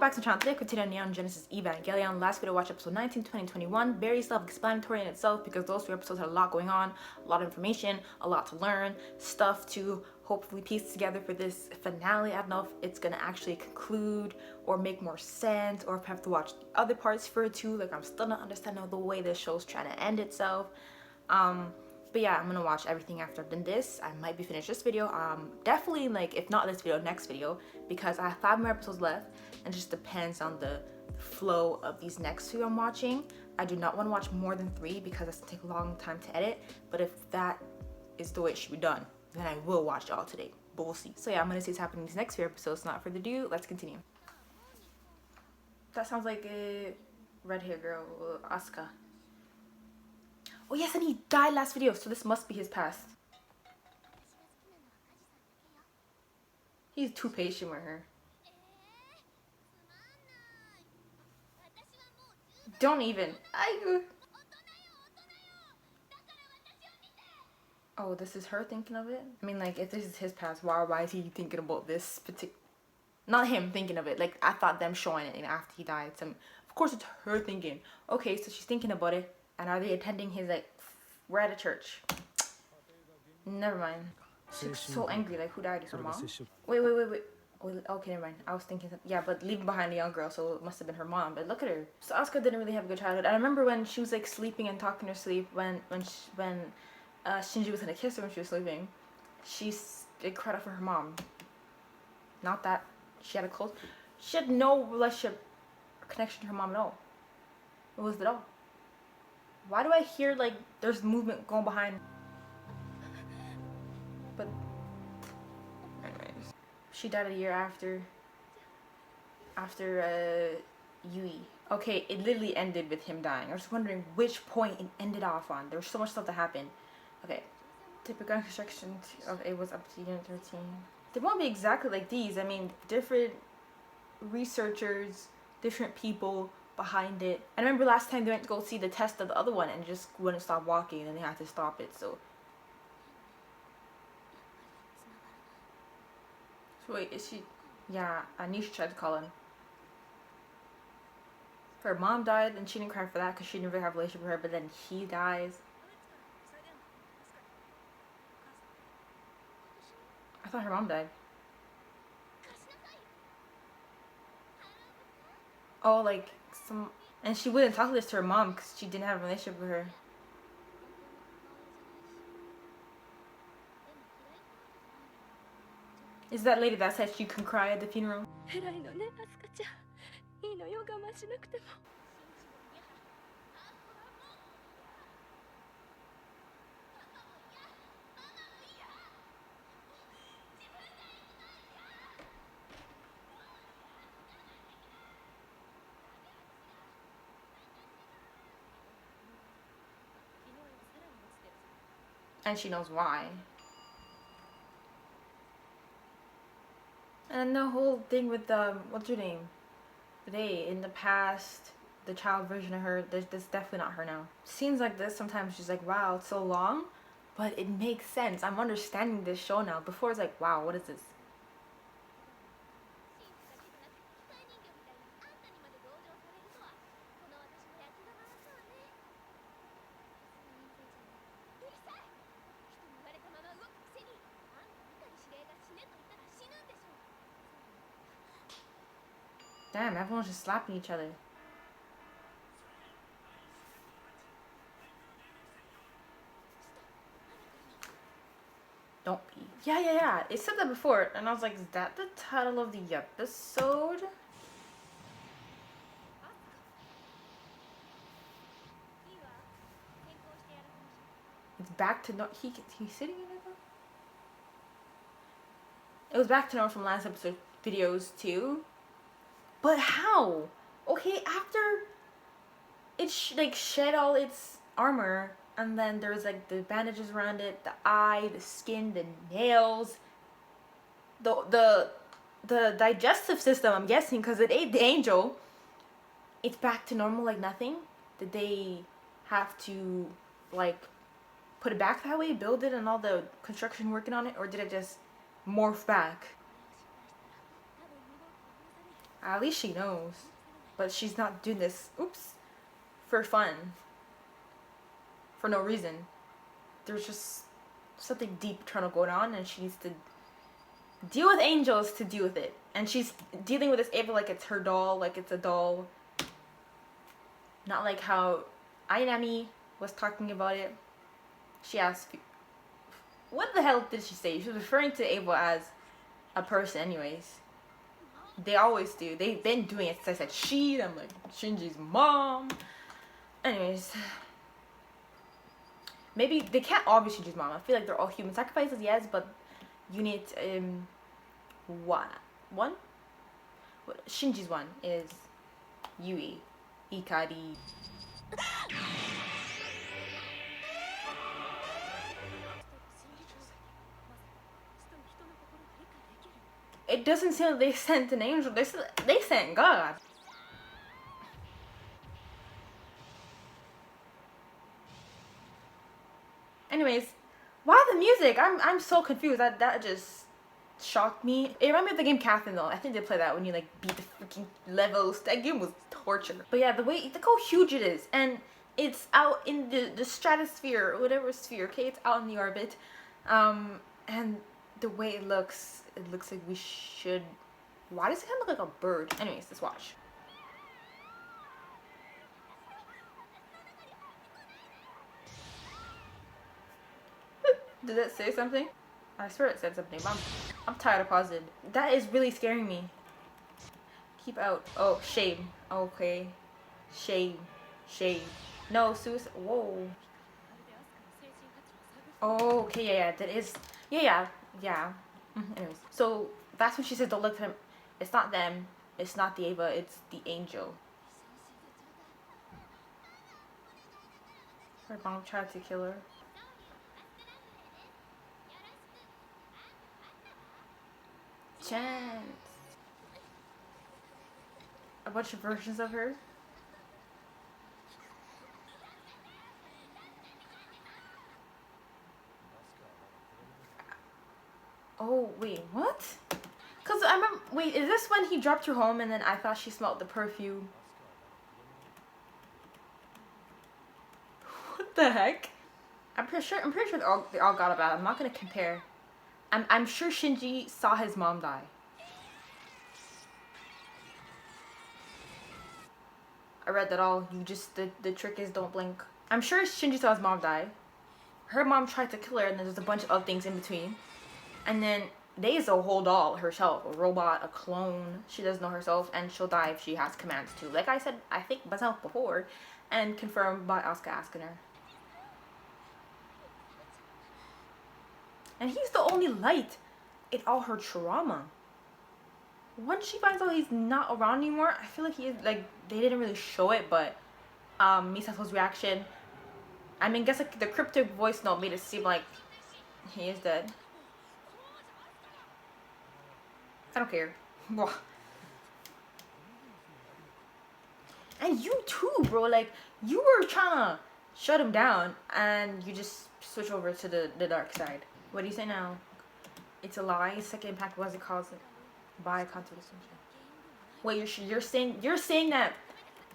back to the channel. Today, continuing Neon Genesis Evangelion. Last video, watch episode 19, 2021. Very self-explanatory in itself because those three episodes had a lot going on, a lot of information, a lot to learn, stuff to hopefully piece together for this finale. I don't know if it's gonna actually conclude or make more sense, or if I have to watch the other parts for it too. Like, I'm still not understanding the way this show's trying to end itself. But yeah, I'm gonna watch everything after I've done this. I might be finished this video. Definitely, like, if not this video, next video, because I have 5 more episodes left, and it just depends on the flow of these next 2 I'm watching. I do not want to watch more than 3 because that's gonna take a long time to edit. But if that is the way it should be done, then I will watch it all today. But we'll see. So yeah, I'm gonna see what's happening in these next few episodes. Not further ado, let's continue. That sounds like a red hair girl, Asuka. Oh yes, and he died last video, so this must be his past. He's too patient with her. Don't even. Oh, this is her thinking of it? I mean, like, if this is his past, why is he thinking about this particular... Not him thinking of it. Like, I thought them showing it after he died. So, of course, it's her thinking. Okay, so she's thinking about it. And are they attending his, like, we're at a church. Never mind. She's so angry. Like, who died? Is her mom? Wait. Okay, never mind. I was thinking, yeah, but leaving behind a young girl, so it must have been her mom. But look at her. So Asuka didn't really have a good childhood. I remember when she was, like, sleeping and talking to her sleep, when Shinji was gonna kiss her when she was sleeping, it cried out for her mom. Not that she had no relationship or connection to her mom at all. It was at all. Why do I hear, like, there's movement going behind? But anyways, she died a year after Yui. Okay, it literally ended with him dying. I was wondering which point it ended off on. There was so much stuff that happened. Okay, typical construction of it was up to unit 13. They won't be exactly like these. I mean, different researchers, different people behind it. I remember last time they went to go see the test of the other one and just wouldn't stop walking, and then they had to stop it. So wait, is she? Yeah, Anisha tried to call him. Her mom died, and she didn't cry for that because she didn't really have a relationship with her. But then he dies. I thought her mom died. Oh, like some, and she wouldn't talk this to her mom because she didn't have a relationship with her. Is that lady that said she can cry at the funeral? And she knows why. And the whole thing with what's her name? Today, in the past, the child version of her, that's definitely not her now. Scenes like this, sometimes she's like, wow, it's so long, but it makes sense. I'm understanding this show now. Before it's like, wow, what is this? Damn, everyone's just slapping each other. Don't be. Yeah. It said that before, and I was like, is that the title of the episode? It's back to he's sitting in it. It was back to normal from last episode videos too. But how? Okay, after it like shed all its armor, and then there's like the bandages around it, the eye, the skin, the nails, the digestive system, I'm guessing, because it ate the angel. It's back to normal like nothing? Did they have to like put it back that way, build it and all the construction working on it, or did it just morph back? At least she knows. But she's not doing this, oops, for fun. For no reason. There's just something deep trying to go on, and she needs to deal with angels to deal with it. And she's dealing with this Ava like it's her doll, like it's a doll. Not like how Ainami was talking about it. She asked, what the hell did she say? She was referring to Ava as a person anyways. They always do. They've been doing it since I said she. I'm like, Shinji's mom. Anyways. Maybe they can't all be Shinji's mom. I feel like they're all human sacrifices, yes, but you need what? One? Shinji's one is Yui, Ikari. It doesn't seem like they sent an angel. They sent God. Anyways, why the music? I'm so confused. That just shocked me. It reminded me of the game Catherine though. I think they play that when you like beat the freaking levels. That game was torture. But yeah, the way, look how huge it is, and it's out in the stratosphere or whatever sphere. Okay, it's out in the orbit, and the way it looks like we should. Why does it kind of look like a bird? Anyways, let's watch. Did it say something? I swear it said something, but I'm tired of pausing. That is really scaring me. Keep out. Oh, shame. Okay. Shame. Shame. No, suicide. Whoa. Oh, okay, yeah, that is. Yeah. Anyways, so that's when she says, don't look at him. It's not them. It's not the Ava. It's the angel. Her mom tried to kill her. Chance. A bunch of versions of her. Oh, wait, what? Cause I remember, wait, is this when he dropped her home and then I thought she smelled the perfume? What the heck? I'm pretty sure they all got about it. I'm not gonna compare. I'm sure Shinji saw his mom die. I read that all. You just, the trick is don't blink. I'm sure Shinji saw his mom die. Her mom tried to kill her, and then there's a bunch of other things in between. And then Days a whole doll herself, a robot, a clone. She doesn't know herself, and she'll die if she has commands to. Like I said, I think myself before, and confirmed by Asuka asking her. And he's the only light in all her trauma. Once she finds out he's not around anymore, I feel like he is, like, they didn't really show it, but Misato's reaction, I mean, guess like the cryptic voice note made it seem like he is dead. I don't care. And you too, bro. Like, you were trying to shut him down, and you just switch over to the dark side. What do you say now? It's a lie. Second impact was it caused by contact. Wait, you're saying that?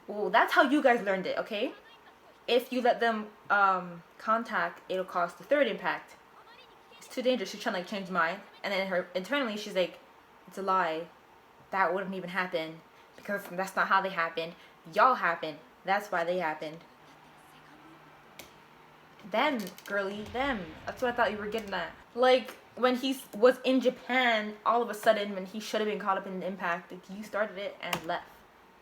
Well, that's how you guys learned it, okay? If you let them contact, it'll cause the third impact. It's too dangerous. She's trying to like change mind, and then her internally she's like, it's a lie. That wouldn't even happen because that's not how they happened. Y'all happened. That's why they happened. Them, girly, them. That's what I thought you were getting at. Like, when he was in Japan, all of a sudden, when he should have been caught up in the impact, like, you started it and left.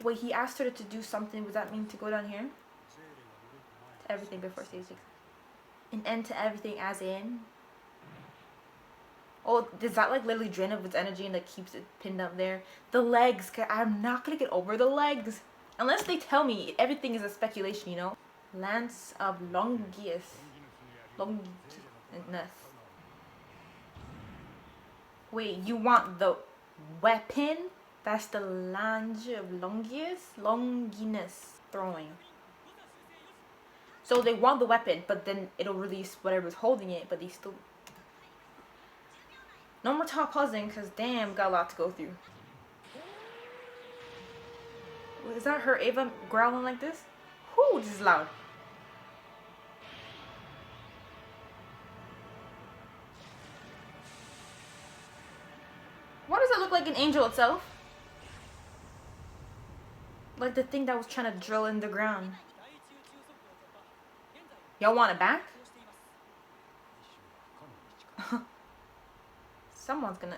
Wait, he asked her to do something. Does that mean to go down here? To everything before stage 6. An end to everything as in? Oh, does that like literally drain of its energy and like keeps it pinned up there? The legs, I'm not gonna get over the legs. Unless they tell me everything is a speculation, you know? Lance of Longinus. Wait, you want the weapon? That's the Lance of Longinus throwing. So they want the weapon, but then it'll release whatever's holding it, but they still... No more top pausing, because damn, got a lot to go through. Is that her Ava growling like this? Whoo, this is loud. Why does it look like an angel itself? Like the thing that was trying to drill in the ground. Y'all want it back? Someone's gonna...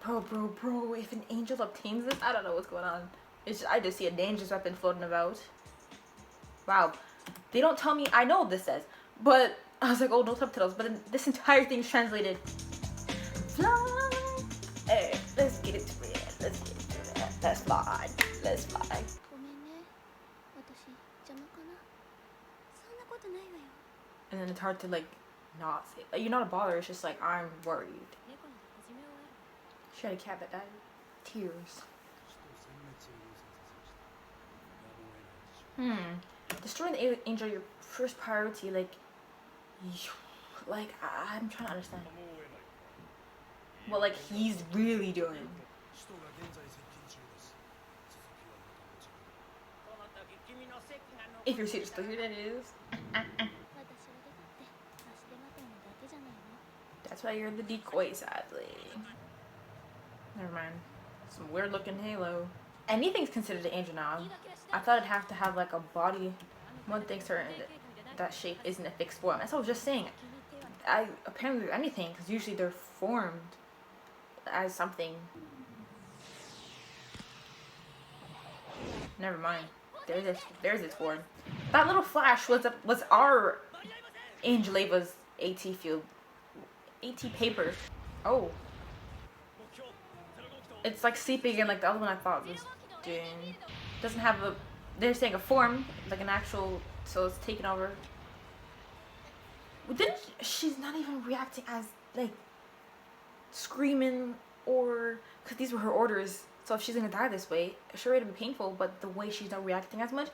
Bro, if an angel obtains this, I don't know what's going on. I just see a dangerous weapon floating about. Wow. They don't tell me, I know what this says, but I was like, oh, no subtitles, but this entire thing's translated. Fly! Hey, let's get it to it. Let's get it to it. Let's fly. Let's fly. And then it's hard to like not say, like, you're not a bother, it's just like, I'm worried. She had a cat that died. Tears. Destroying the angel, your first priority, like I'm trying to understand what like he's really doing. If you're serious, still here that is. That's why you're the decoy, sadly. Never mind. Some weird looking halo. Anything's considered an angel now. I thought it'd have to have like a body. One thing certain that shape isn't a fixed form. That's what I was just saying. Apparently anything, because usually they're formed as something. Never mind. There's its form. That little flash was our Angel Ava's AT field. AT paper. Oh. It's like sleeping in like the other one I thought was doing. Doesn't have a, they're saying a form, like an actual, so it's taken over. She's not even reacting as like screaming or, because these were her orders. So if she's gonna die this way, sure it'd be painful, but the way she's not reacting as much.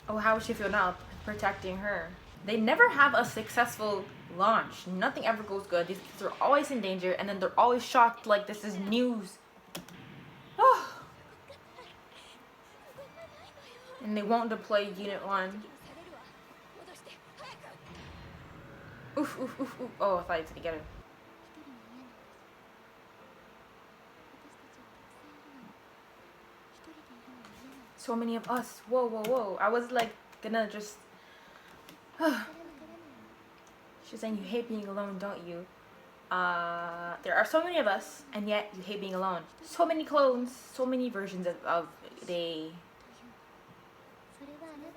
Oh, how would she feel now protecting her? They never have a successful launch. Nothing ever goes good. These kids are always in danger, and then they're always shocked like this is news. Oh. And they won't deploy Unit 1. Oof, oof, oof, oof. Oh, I thought you had to get it. So many of us. Whoa, whoa, whoa. I was like gonna just... She's saying you hate being alone, don't you? There are so many of us, and yet you hate being alone. So many clones, so many versions of they.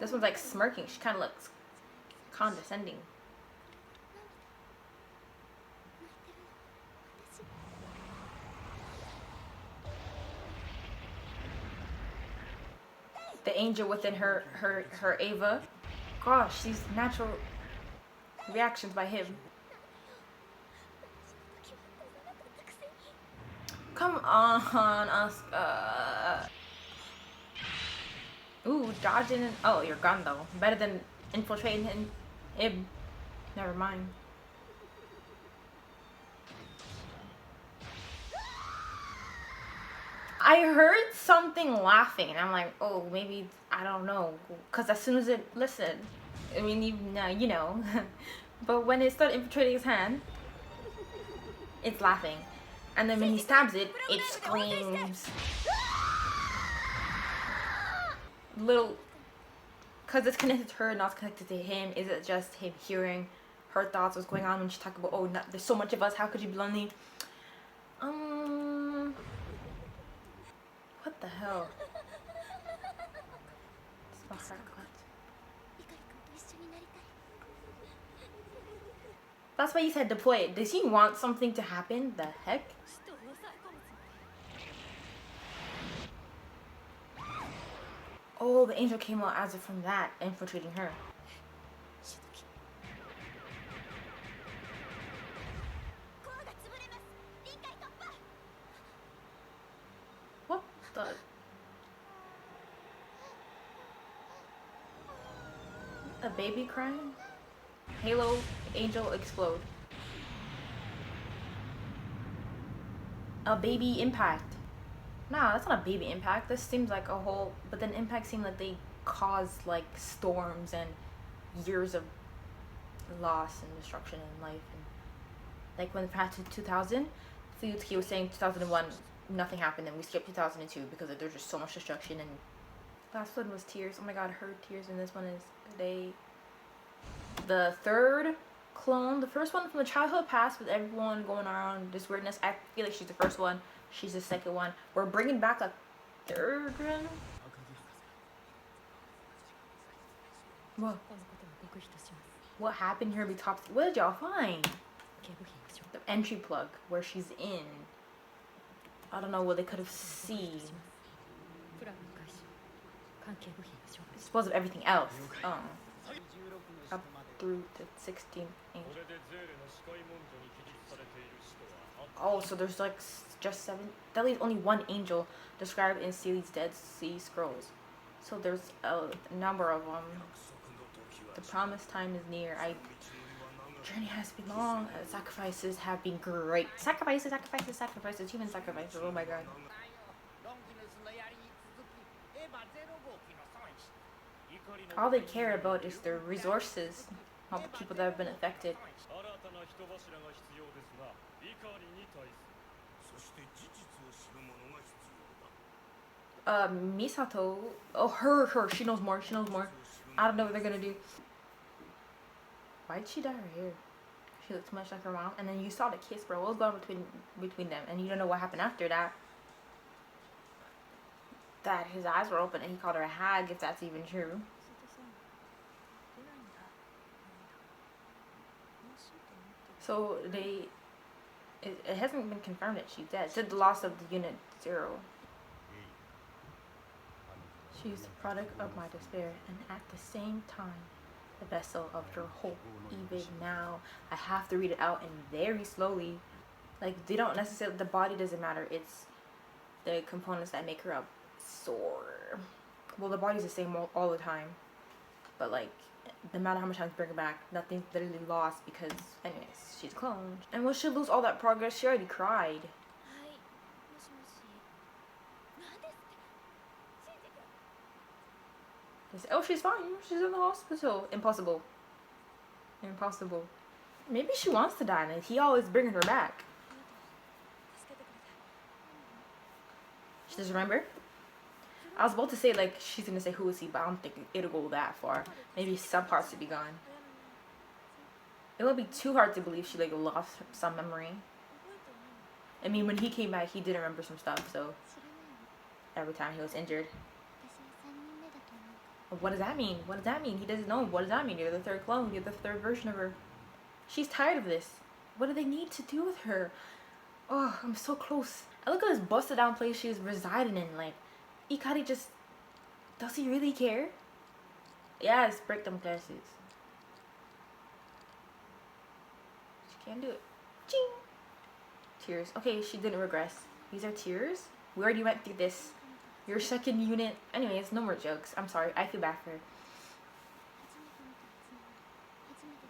This one's like smirking. She kind of looks condescending. The angel within her Ava. Gosh, these natural reactions by him. Come on, Asuka. Ooh, dodging and... Oh, you're gone though. Better than infiltrating him. Never mind. I heard something laughing and I'm like, oh, maybe, I don't know. Because as soon as it... Listen. I mean, you know. But when it started infiltrating his hand, it's laughing. And then when he stabs it, it screams. Little, because it's connected to her, not connected to him. Is it just him hearing her thoughts, what's going on when she talks about, oh, there's so much of us, how could you be lonely? What the hell? That's why you said deploy it. Does he want something to happen? The heck? Oh, the angel came out as if from that, infiltrating her. What the? A baby crying? Halo, angel, explode. A baby impact. Nah, that's not a baby impact. This seems like a whole. But then impact seemed like they caused like storms and years of loss and destruction in life. And like when it passed to 2000, Fuyutsuki was saying 2001 nothing happened, and we skipped 2002 because there's just so much destruction. And last one was tears. Oh my god, her tears. And this one is the third clone. The first one from the childhood past with everyone going around this weirdness. I feel like she's the first one. She's the second one. We're bringing back a third one. What happened here? Be top. What did y'all find? The entry plug where she's in. I don't know what they could have seen. It's supposed of everything else. Up through to 16th angel. Oh, so there's like just 7. That leaves only 1 angel described in Seeley's Dead Sea Scrolls. So there's a number of them. The promised time is near. Journey has been long. Sacrifices have been great. Sacrifices. Human sacrifices. Oh my god. All they care about is their resources, not the people that have been affected. Misato. Oh, her. She knows more. I don't know what they're gonna do. Why'd she dye her hair? She looked too much like her mom. And then you saw the kiss, bro. What was going on between them? And you don't know what happened after that. That his eyes were open and he called her a hag, if that's even true. So it hasn't been confirmed that she's dead. It said the loss of the Unit 0. She's the product of my despair, and at the same time, the vessel of your hope. Even now, I have to read it out and very slowly. Like, they don't necessarily, the body doesn't matter. It's the components that make her up. Sore. Well, the body's the same all the time. But, like, no matter how much time to bring her back, nothing's literally lost because, anyways, she's cloned. And will she lose all that progress? She already cried. Oh, she's fine. She's in the hospital. Impossible. Maybe she wants to die, and he always bringing her back. She doesn't remember? I was about to say, like, she's gonna say who is he, but I don't think it'll go that far. Maybe some parts would be gone. It would be too hard to believe she, like, lost some memory. I mean, when he came back, he did remember some stuff, so every time he was injured. What does that mean? He doesn't know. What does that mean? You're the third clone. You're the third version of her. She's tired of this. What do they need to do with her? Oh, I'm so close. I look at this busted down place she's residing in. Like, Ikari just... Does he really care? Yes, break them glasses. She can't do it. Ching! Tears. Okay, she didn't regress. These are tears? We already went through this. Your second unit. Anyways, no more jokes. I'm sorry. I feel bad for her.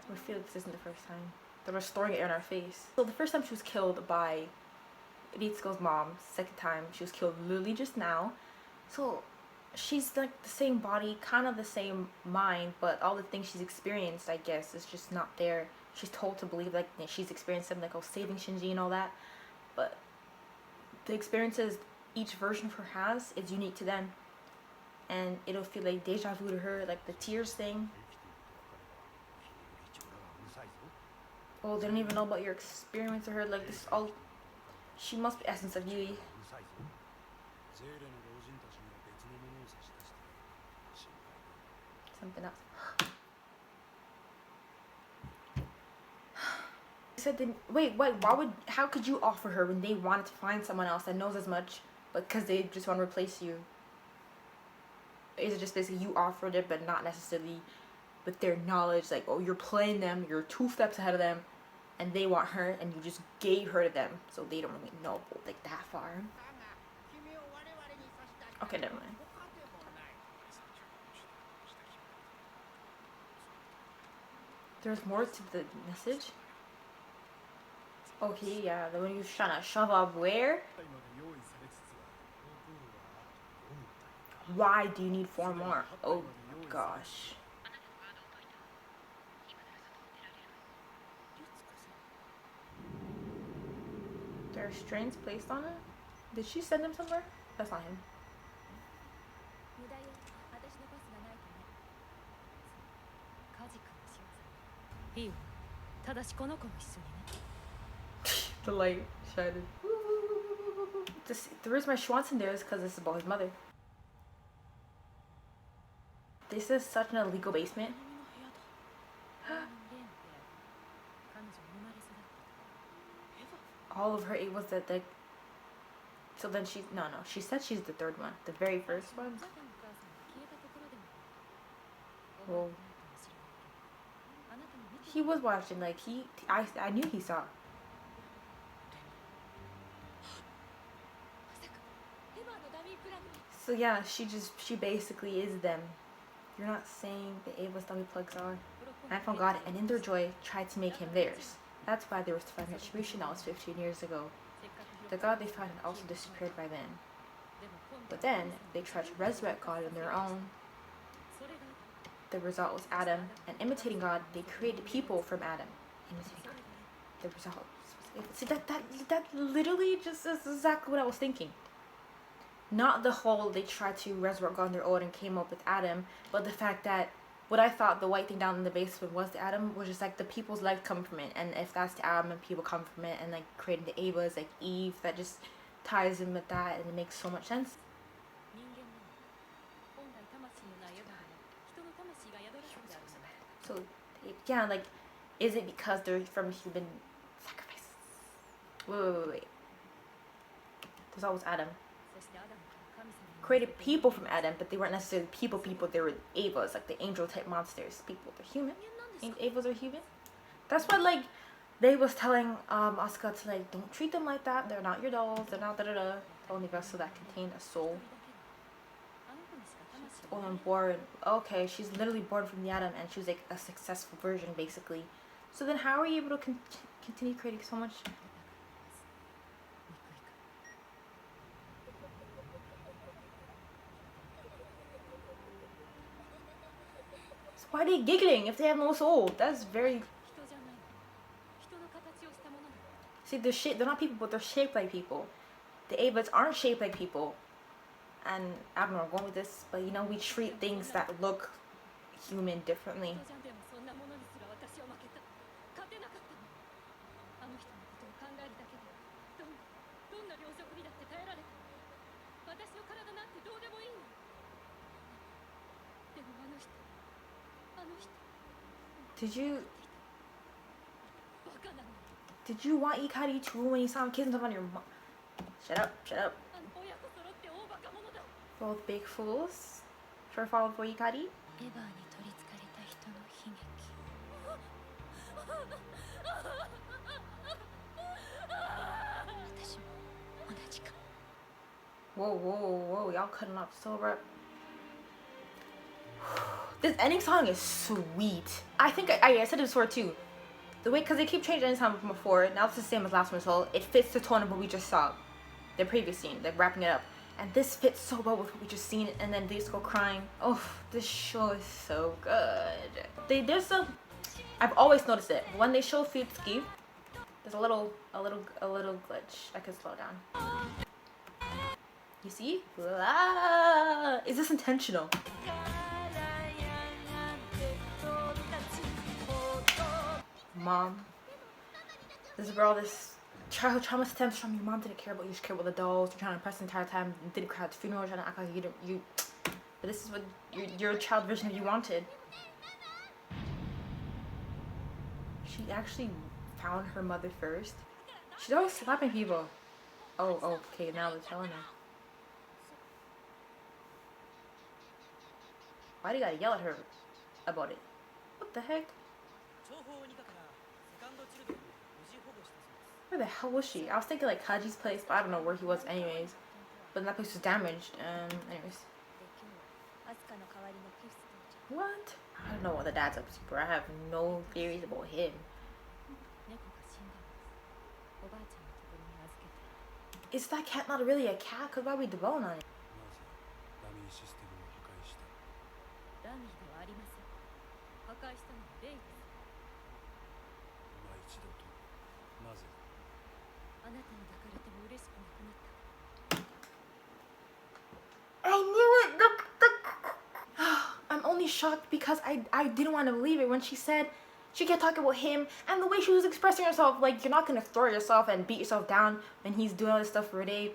We feel like this isn't the first time. They're restoring it in our face. So the first time she was killed by Ritsuko's mom. Second time she was killed literally just now. So she's like the same body, kind of the same mind, but all the things she's experienced, I guess, is just not there. She's told to believe like she's experienced something like, oh, saving Shinji and all that. But the experiences each version of her has is unique to them, and it'll feel like deja vu to her, like the tears thing. Oh, they don't even know about your experience with her. Like, this all, she must be essence of Yui. Something else. Said, wait, why would, how could you offer her when they wanted to find someone else that knows as much, but because they just want to replace you? Is it just basically you offered it, but not necessarily with their knowledge, like, oh, you're playing them, you're 2 steps ahead of them, and they want her, and you just gave her to them, so they don't really know, like, that far. Okay, never mind. There's more to the message. Okay, yeah, the one he was trying to shove up where? Why do you need 4 more? Oh gosh. There are restraints placed on it? Did she send him somewhere? That's not him. The light shined. The reason why she wants him there is because this is about his mother. This is such an illegal basement. All of her eight was that like. So then she no, she said she's the third one, the very first one. Well, he was watching, like I knew he saw. So yeah, she basically is them. You're not saying the Ava's dummy plugs are. And from God, and in their joy, tried to make him theirs. That's why they were to find retribution. That was 15 years ago. The God they found had also disappeared by then. But then they tried to resurrect God on their own. The result was Adam, and imitating God, they created people from Adam. Imitating God. The result was see that literally just is exactly what I was thinking. Not the whole they tried to resurrect God on their own and came up with Adam, but the fact that what I thought the white thing down in the basement was the Adam was just like the people's life come from it, and if that's the Adam and people come from it, and like creating the Avas like Eve, that just ties in with that, and it makes so much sense. So yeah, like, is it because they're from human sacrifice? Wait. There's always Adam. Created people from Adam, but they weren't necessarily people. They were Avas, like the angel type monsters. People, they're human. Avas are human. That's what like they was telling Asuka to like, don't treat them like that. They're not your dolls. They're not the only vessel that contained a soul. Oh, I'm born. Okay, she's literally born from the Adam, and she was like a successful version, basically. So then, how are you able to continue creating so much? So why are they giggling if they have no soul? That's very. See, they're not people, but they're shaped like people. The Avas aren't shaped like people. And I don't know where I'm going with this, but you know, we treat things that look human differently. Did you want Ikari to when you saw him kissing on your mom? Shut up. Both big fools. Sure followed for Ikari. Whoa, y'all cutting up so rough. This ending song is sweet. I think I said it before too. The way, because they keep changing ending song from before, now it's the same as last one, so it fits the tone of what we just saw. The previous scene, like wrapping it up. And this fits so well with what we just seen, and then they just go crying. Oh, this show is so good. I've always noticed it. When they show Futsuki, there's a little glitch. I could slow down. You see? Ah, is this intentional? Mom, this girl, this childhood trauma stems from your mom didn't care about you, just cared about the dolls. You're trying to impress the entire time, didn't cry at the funeral, trying to act like you but this is what your child version of you wanted. She actually found her mother first. She's always slapping people. Oh, okay, now they're telling her. Why do you gotta yell at her about it? What the heck? Where the hell was she? I was thinking like Kaji's place, but I don't know where he was anyways. But that place was damaged. Anyways. What? I don't know what the dad's up to, bro. I have no theories about him. Is that cat not really a cat? Cause why are we dwelling on it? I knew it! I'm only shocked because I didn't want to believe it when she said she kept talking about him and the way she was expressing herself. Like, you're not gonna throw yourself and beat yourself down when he's doing all this stuff for a day.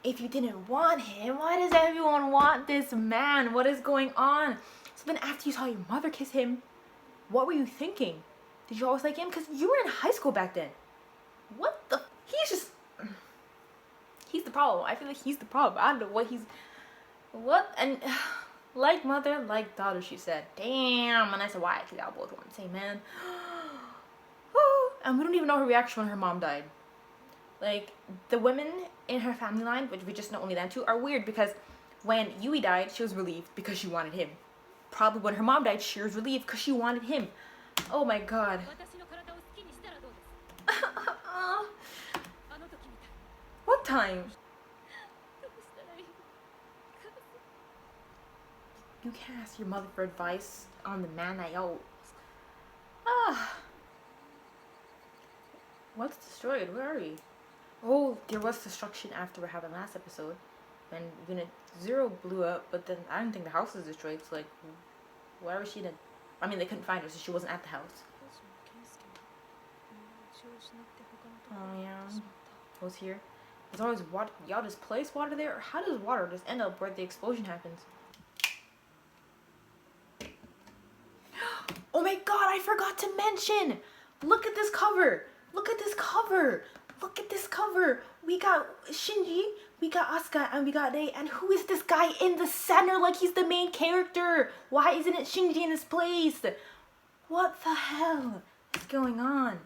If you didn't want him, why does everyone want this man? What is going on? So then after you saw your mother kiss him, what were you thinking? Did you always like him? Because you were in high school back then. What the? He's the problem. I feel like he's the problem. I don't know what he's... What? And... Like mother, like daughter, she said. Damn. And I said, why? Because y'all both want the same man. And we don't even know her reaction when her mom died. Like, the women in her family line, which we just know only them two, are weird because when Yui died, she was relieved because she wanted him. Probably when her mom died, she was relieved because she wanted him. Oh my god. What time? You can't ask your mother for advice on the man that y'all... What's destroyed? Where are we? Oh, there was destruction after what happened last episode. When Unit 0 blew up, but then I didn't think the house was destroyed, so like... Where was she then? I mean, they couldn't find her, so she wasn't at the house. Oh yeah. Was here. There's always water. Y'all just place water there? Or how does water just end up where the explosion happens? Oh my god, I forgot to mention! Look at this cover! Look at this cover! Look at this cover! We got Shinji, we got Asuka, and we got Rei. And who is this guy in the center like he's the main character? Why isn't it Shinji in this place? What the hell is going on?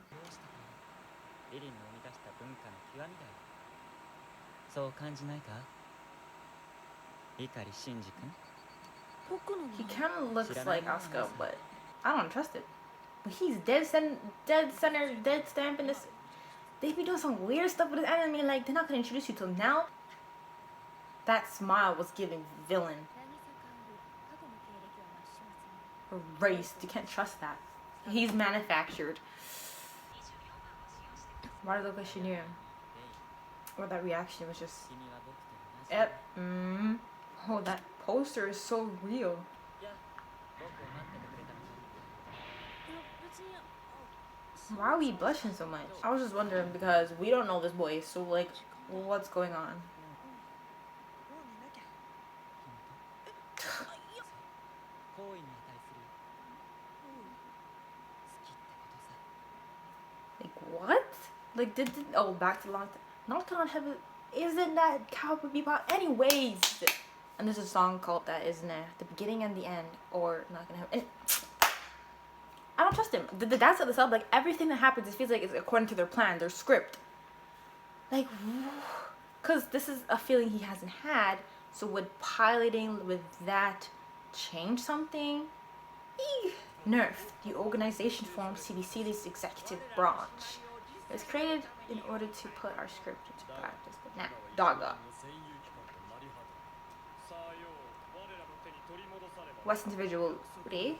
He kind of looks like Asuka, but I don't trust it. But he's dead center, dead stamp in this. They be doing some weird stuff with this anime. Like, they're not gonna introduce you till now. That smile was giving villain. Erased. You can't trust that. He's manufactured. Why did it look like she knew him? Or that reaction was just... Yep. Oh, that poster is so real. Why are we blushing so much? I was just wondering because we don't know this boy, so like, what's going on? Like what? Like did oh, back to long time. Not on heaven. Isn't that Cowboy Bebop? Anyways, and there's a song called that, isn't it? The beginning and the end, or not gonna happen. I don't trust him. The dad set this up. Like everything that happens, it feels like it's according to their plan, their script. Like, cause this is a feeling he hasn't had. So would piloting with that change something? Eek. NERF, the organization forms CBC's executive branch. It was created in order to put our script into practice. But now, Dogga. West individual Rei.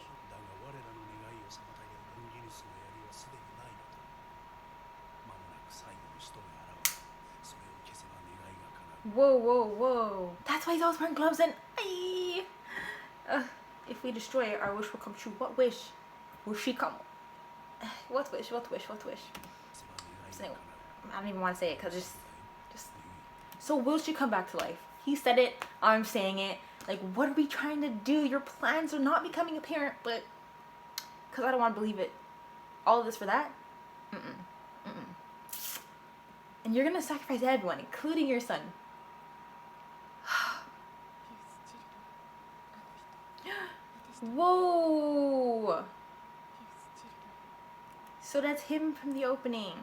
Whoa, whoa, whoa. That's why he's always wearing gloves and... if we destroy it, our wish will come true. What wish? Will she come? What wish? What wish? What wish? I don't even want to say it because just... So will she come back to life? He said it. I'm saying it. Like, what are we trying to do? Your plans are not becoming apparent, but... Because I don't want to believe it. All of this for that? And you're going to sacrifice everyone, including your son. Whoa! So that's him from the opening.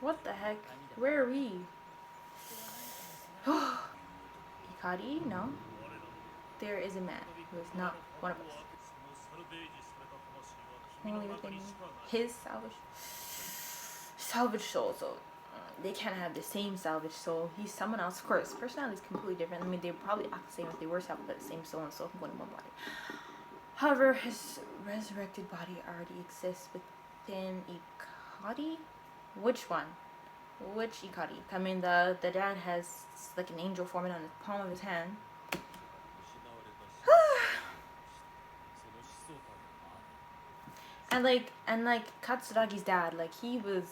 What the heck? Where are we? Ikari? No. There is a man. who is not one of us. Only within his salvage soul. So they can't have the same salvage soul. He's someone else. Of course, personality is completely different. I mean, they probably act the same if they were salvaged, but the same soul and soul can go in one body. However, his resurrected body already exists within Ikari. Which one? Which Ikari? I mean, the dad has like an angel forming on the palm of his hand. and like Katsuragi's dad, like he was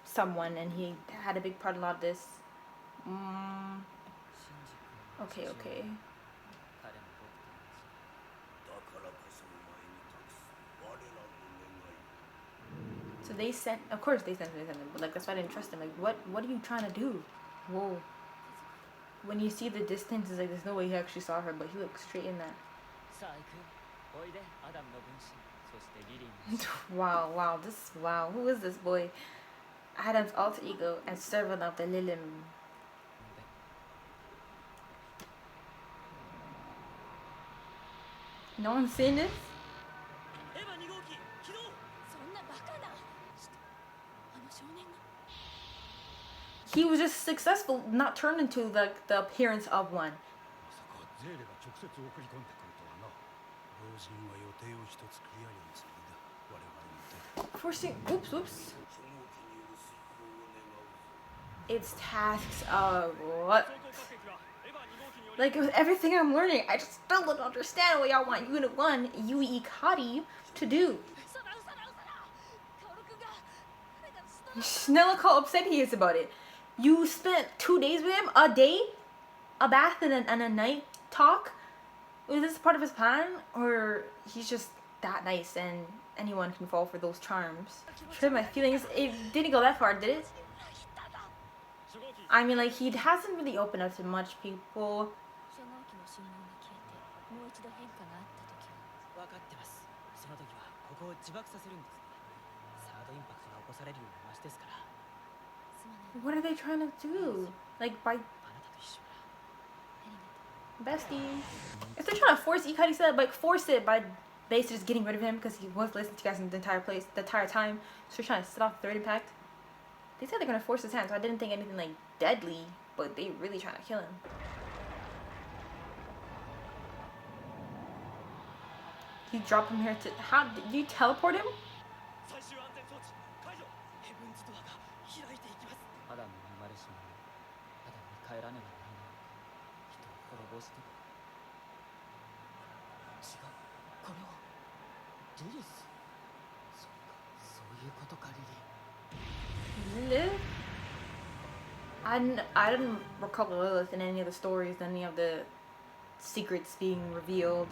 someone and he had a big part in a lot of this. Okay. So they sent, of course they sent him, but like that's why I didn't trust him. Like what are you trying to do? Whoa. When you see the distance, it's like there's no way he actually saw her, but he looked straight in that. Wow, who is this boy? Adam's alter ego and servant of the Lilim. No one's seen this? He was just successful, not turned into like the appearance of one. Forcing, oops. It's tasks of what? Like with everything I'm learning, I just still don't understand what y'all want Unit 1, Yui Ikari, to do. Look how upset he is about it. You spent 2 days with him, a day, a bath and a night talk. Was this part of his plan, or he's just that nice and anyone can fall for those charms? Hurt my feelings. It didn't go that far, did it? I mean, like he hasn't really opened up to much people. What are they trying to do? Like by bestie. If they're trying to force Ikari said, like force it by basically just getting rid of him because he was listening to you guys in the entire time. So they're trying to set off third impact. They said they're gonna force his hand, so I didn't think anything like deadly, but they really trying to kill him. You drop him here to how did you teleport him? Lilith? I didn't recall Lilith in any of the stories, any of the secrets being revealed.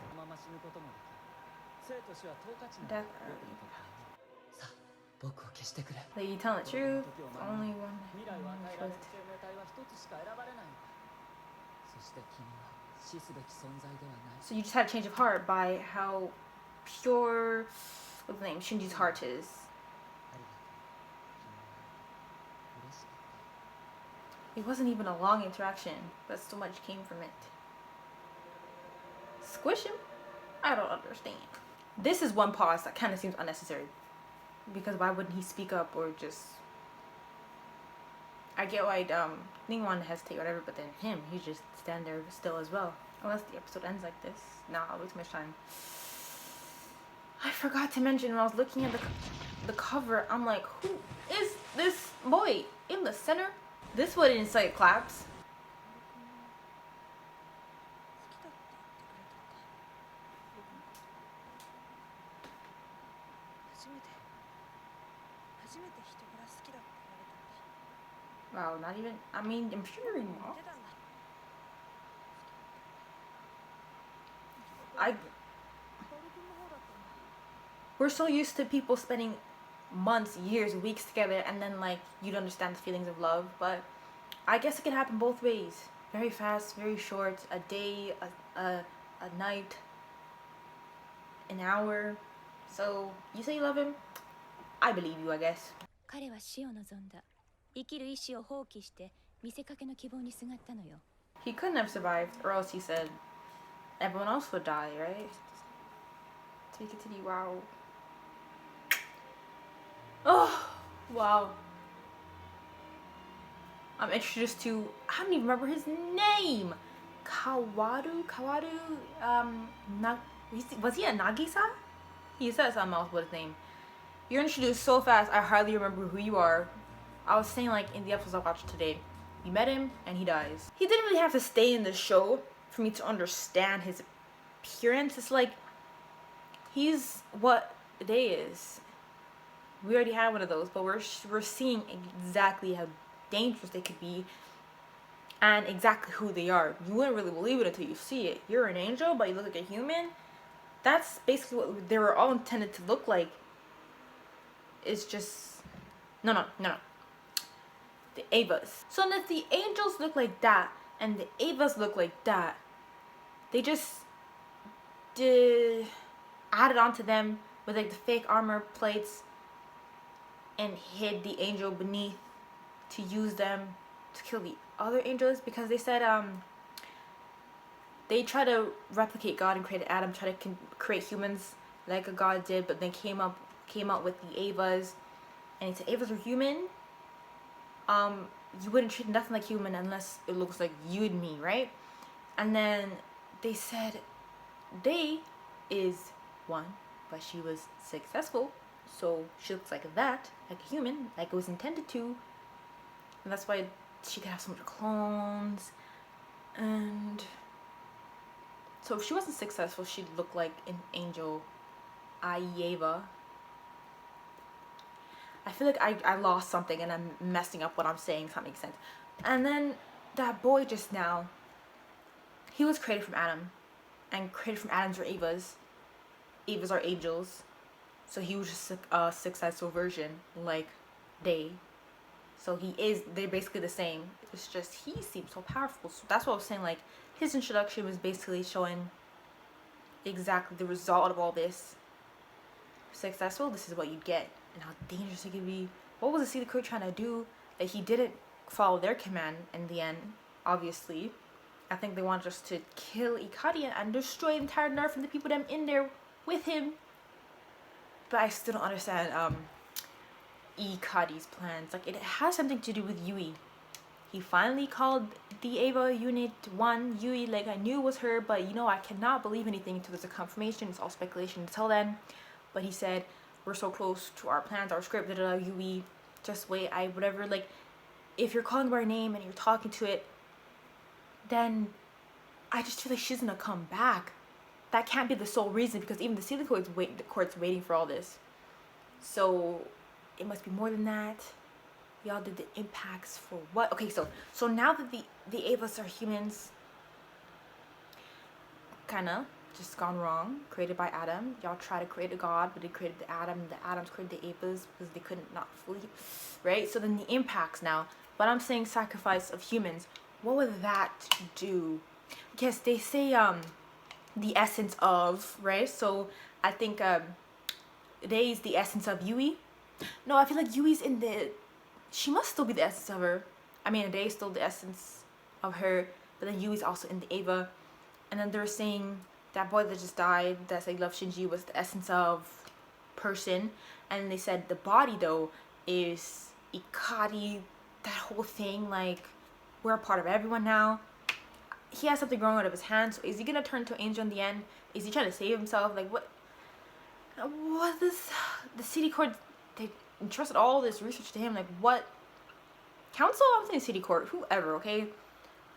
Death early. Like you telling the truth, only one truth. So you just had a change of heart by how pure, what's the name, Shinji's heart is. It wasn't even a long interaction, but so much came from it. Squish him? I don't understand. This is one pause that kind of seems unnecessary. Because why wouldn't he speak up or just... I get why Ningwan hesitate or whatever, but then him, he just stand there still as well. Unless the episode ends like this. Nah, I'll wait too much time. I forgot to mention when I was looking at the cover, I'm like, who is this boy in the center? This would incite claps. Wow, not even, I mean, I'm sure not. We're so used to people spending months, years, weeks together, and then like you'd understand the feelings of love, but I guess it can happen both ways. Very fast, very short, a day, a night, an hour. So you say you love him? I believe you, I guess. He couldn't have survived, or else he said everyone else would die, right? To continue. Wow. Oh, wow. I'm introduced to, I don't even remember his name. Kawadu. Was he a Nagisa? He said something else with his name. You're introduced so fast, I hardly remember who you are. I was saying, like, in the episodes I watched today, you met him and he dies. He didn't really have to stay in the show for me to understand his appearance. It's like, he's what Day is. We already had one of those, but we're seeing exactly how dangerous they could be and exactly who they are. You wouldn't really believe it until you see it. You're an angel, but you look like a human. That's basically what they were all intended to look like. It's just no. The Avas. So if the angels look like that and the Avas look like that, they just added onto them with like the fake armor plates and hid the angel beneath to use them to kill the other angels, because they said they try to replicate God and create Adam, try to create humans like a god did, but then came out with the Avas, and he said Avas are human. You wouldn't treat nothing like human unless it looks like you and me, right? And then they said Day is one, but she was successful, so she looks like that, like a human, like it was intended to, and that's why she could have so much clones. And so if she wasn't successful, she'd look like an angel, Aieva. I feel like I lost something and I'm messing up what I'm saying, if that makes sense. And then that boy just now, he was created from Adam, and created from Adam's are Avas. Avas are angels, so he was just a successful version like Day. So they're basically the same. It's just he seems so powerful. So that's what I was saying, like, his introduction was basically showing exactly the result of all this. Successful, this is what you get, and how dangerous it could be. What was the Sea Crew trying to do that he didn't follow their command in the end, obviously. I think they wanted us to kill Ikari and destroy the entire Nerf and the people them in there with him. But I still don't understand Ikari's plans. Like, it has something to do with Yui. He finally called the Ava Unit 1 Yui, like I knew it was her, but you know, I cannot believe anything until there's a confirmation. It's all speculation until then. But he said, we're so close to our plans, our script, Yui, just wait, whatever, like, if you're calling by her name and you're talking to it, then I just feel like she's gonna come back. That can't be the sole reason, because even the Sealing Court's waiting for all this. So it must be more than that. Y'all did the impacts for what? Okay, so now that the Avas are humans, kinda just gone wrong, created by Adam. Y'all try to create a god, but they created the Adam, and the Adams created the Avas because they couldn't not fully, right? So then the impacts now. But I'm saying sacrifice of humans. What would that do? Yes, they say the essence of, right? So I think Day is the essence of Yui. No, I feel like Yui's in the, she must still be the essence of her. I mean, Day is still the essence of her, but then Yui's also in the Ava. And then they're saying that boy that just died, that's like Love Shinji, was the essence of person. And they said the body though is Ikari, that whole thing, like, we're a part of everyone now. He has something growing out of his hand, so is he gonna turn to angel in the end? Is he trying to save himself? Like, what is the city court, they entrusted all this research to him, like, what council? I'm saying city court, whoever, okay?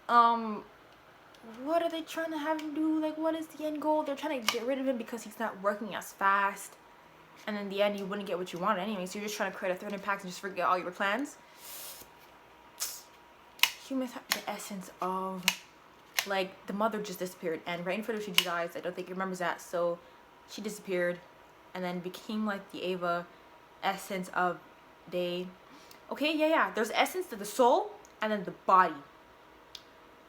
What are they trying to have him do? Like, what is the end goal? They're trying to get rid of him because he's not working as fast, and in the end you wouldn't get what you wanted anyway, so you're just trying to create a third impact and just forget all your plans. Humans have the essence of, like, the mother just disappeared, and right in front of Shinji dies. I don't think he remembers that, so she disappeared and then became like the Ava essence of Day. Okay, yeah, there's essence to the soul and then the body.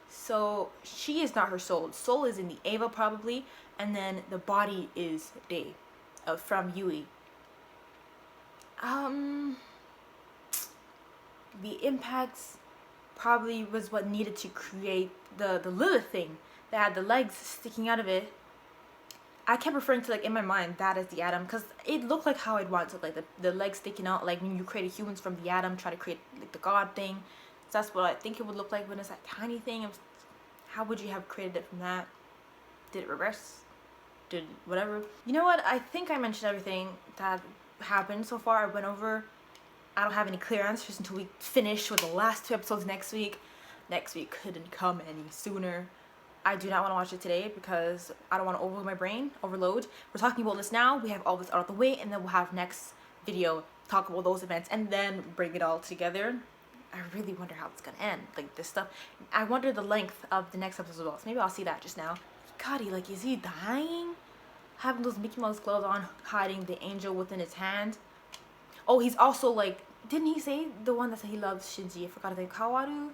So she is not her soul. Soul is in the Ava probably, and then the body is Day, from Yui. The impacts probably was what needed to create the Lilith thing. that had the legs sticking out of it. I kept referring to, like, in my mind, that as the atom, because it looked like how I'd want it, like the legs sticking out, like when you created humans from the atom, try to create like the god thing. So that's what I think it would look like when it's that tiny thing. How would you have created it from that? Did it reverse? Did whatever? You know what? I think I mentioned everything that happened so far. I went over. I don't have any clear answers until we finish with the last 2 episodes next week. Next week couldn't come any sooner. I do not want to watch it today because I don't want to overload my brain. Overload. We're talking about this now. We have all this out of the way, and then we'll have next video talk about those events and then bring it all together. I really wonder how it's gonna end. Like this stuff. I wonder the length of the next episode as well. So maybe I'll see that just now. God, like, is he dying? Having those Mickey Mouse gloves on, hiding the angel within his hand. Oh, he's also like, didn't he say the one that said he loves Shinji? I forgot his name. Kawaru?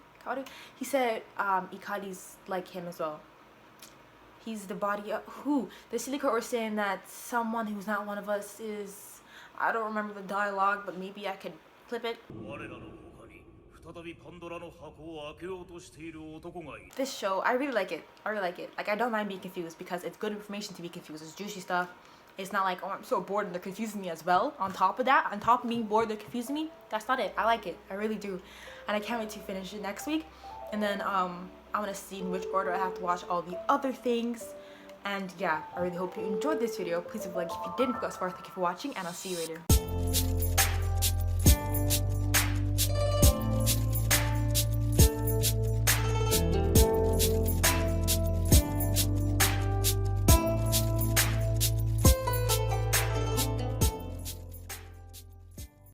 He said Ikari's like him as well. He's the body of who? The Silica were saying that someone who's not one of us is, I don't remember the dialogue, but maybe I could clip it. This show, I really like it. Like, I don't mind being confused because it's good information to be confused. It's juicy stuff. It's not like, oh, I'm so bored and they're confusing me as well. On top of that, on top of being bored, they're confusing me. That's not it. I like it. I really do. And I can't wait to finish it next week. And then I'm gonna see in which order I have to watch all the other things. And yeah, I really hope you enjoyed this video. Please leave a like if you did. If you got so far, thank you for watching, and I'll see you later.